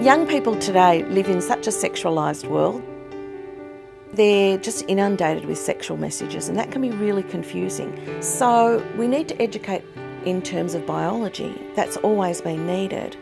Young people today live in such a sexualised world. They're just inundated with sexual messages, and that can be really confusing. So we need to educate in terms of biology. That's always been needed.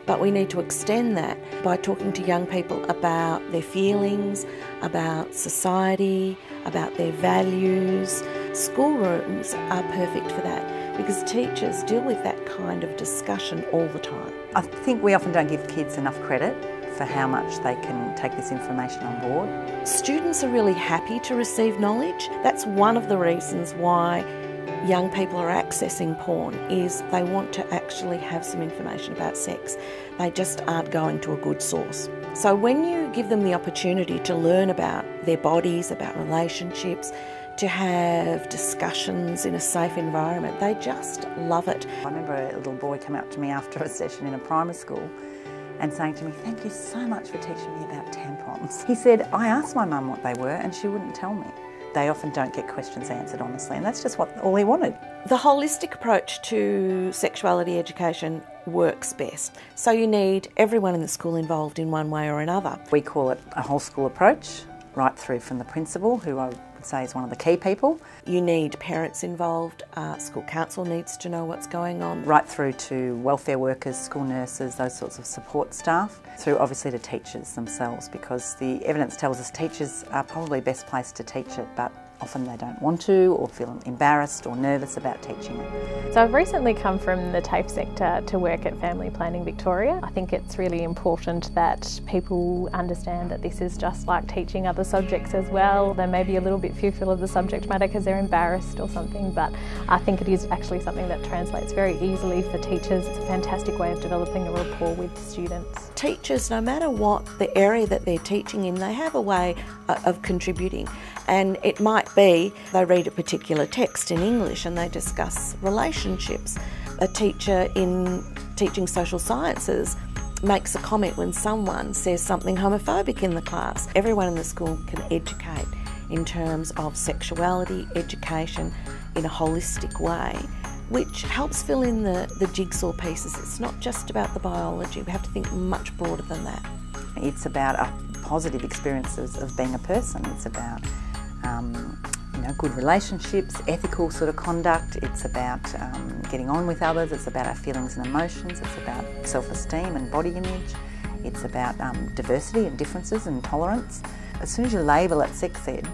But we need to extend that by talking to young people about their feelings, about society, about their values. Schoolrooms are perfect for that because teachers deal with that kind of discussion all the time. I think we often don't give kids enough credit for how much they can take this information on board. Students are really happy to receive knowledge. That's one of the reasons why young people are accessing porn, is they want to actually have some information about sex. They just aren't going to a good source. So when you give them the opportunity to learn about their bodies, about relationships, to have discussions in a safe environment, they just love it. I remember a little boy came up to me after a session in a primary school and saying to me, "Thank you so much for teaching me about tampons." He said, "I asked my mum what they were and she wouldn't tell me." They often don't get questions answered honestly, and that's just all he wanted. The holistic approach to sexuality education works best. So you need everyone in the school involved in one way or another. We call it a whole school approach, right through from the principal, who I would say is one of the key people. You need parents involved, school council needs to know what's going on. Right through to welfare workers, school nurses, those sorts of support staff, through obviously to teachers themselves, because the evidence tells us teachers are probably best placed to teach it, but often they don't want to or feel embarrassed or nervous about teaching it. So I've recently come from the TAFE sector to work at Family Planning Victoria. I think it's really important that people understand that this is just like teaching other subjects as well. They may be a little bit fearful of the subject matter because they're embarrassed or something, but I think it is actually something that translates very easily for teachers. It's a fantastic way of developing a rapport with students. Teachers, no matter what the area that they're teaching in, they have a way of contributing. And it might be they read a particular text in English and they discuss relationships. A teacher in teaching social sciences makes a comment when someone says something homophobic in the class. Everyone in the school can educate in terms of sexuality, education in a holistic way, which helps fill in the jigsaw pieces. It's not just about the biology. We have to think much broader than that. It's about positive experiences of being a person. It's about good relationships, ethical sort of conduct. It's about getting on with others. It's about our feelings and emotions. It's about self-esteem and body image. It's about diversity and differences and tolerance. As soon as you label it sex ed,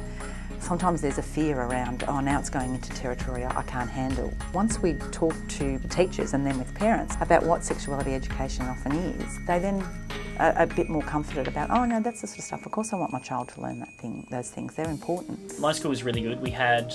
sometimes there's a fear around, oh, now it's going into territory I can't handle. Once we talk to teachers and then with parents about what sexuality education often is, they then are a bit more comforted about, oh no, that's the sort of stuff, of course I want my child to learn those things, they're important. My school was really good. We had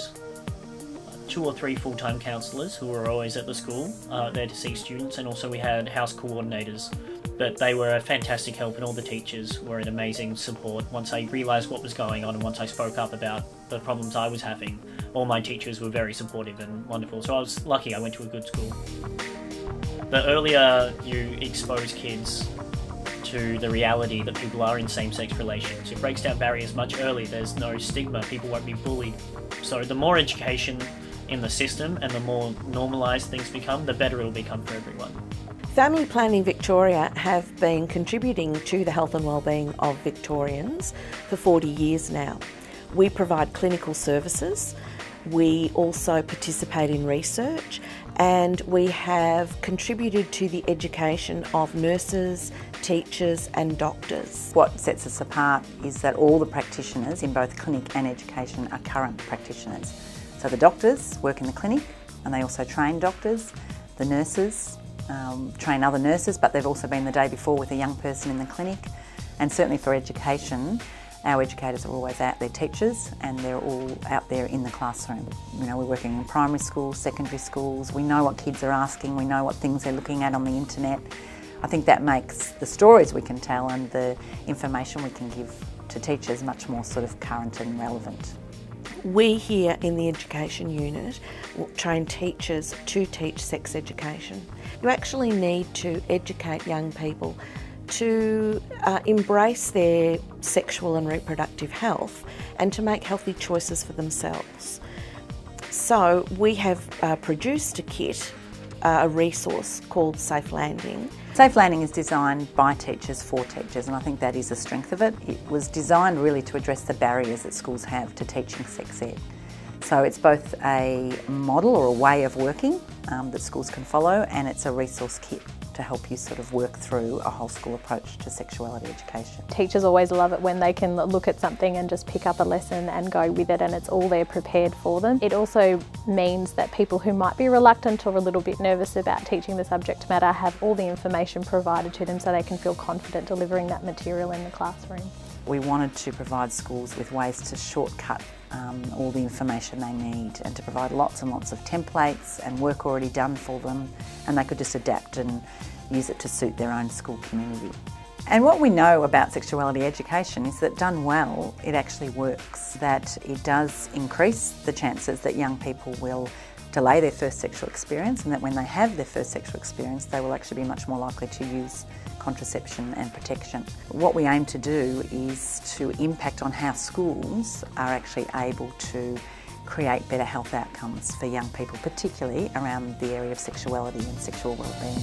2 or 3 full-time counsellors who were always at the school, there to see students, and also we had house coordinators. But they were a fantastic help, and all the teachers were an amazing support. Once I realised what was going on and once I spoke up about the problems I was having, all my teachers were very supportive and wonderful. So I was lucky I went to a good school. The earlier you expose kids to the reality that people are in same-sex relations, it breaks down barriers much earlier. There's no stigma, people won't be bullied. So the more education in the system and the more normalised things become, the better it'll become for everyone. Family Planning Victoria have been contributing to the health and wellbeing of Victorians for 40 years now. We provide clinical services, we also participate in research, and we have contributed to the education of nurses, teachers and doctors. What sets us apart is that all the practitioners in both clinic and education are current practitioners. So the doctors work in the clinic and they also train doctors, the nurses train other nurses, but they've also been the day before with a young person in the clinic. And certainly for education, our educators are always out there, teachers, and they're all out there in the classroom. You know, we're working in primary schools, secondary schools, we know what kids are asking, we know what things they're looking at on the internet. I think that makes the stories we can tell and the information we can give to teachers much more sort of current and relevant. We here in the education unit will train teachers to teach sex education. You actually need to educate young people to embrace their sexual and reproductive health and to make healthy choices for themselves. So we have produced a kit, a resource called SafeLanding. SafeLanding is designed by teachers for teachers, and I think that is the strength of it. It was designed really to address the barriers that schools have to teaching sex ed. So it's both a model or a way of working that schools can follow, and it's a resource kit to help you sort of work through a whole school approach to sexuality education. Teachers always love it when they can look at something and just pick up a lesson and go with it, and it's all there prepared for them. It also means that people who might be reluctant or a little bit nervous about teaching the subject matter have all the information provided to them so they can feel confident delivering that material in the classroom. We wanted to provide schools with ways to shortcut all the information they need, and to provide lots and lots of templates and work already done for them, and they could just adapt and use it to suit their own school community. And what we know about sexuality education is that done well, it actually works, that it does increase the chances that young people will delay their first sexual experience, and that when they have their first sexual experience they will actually be much more likely to use contraception and protection. What we aim to do is to impact on how schools are actually able to create better health outcomes for young people, particularly around the area of sexuality and sexual wellbeing.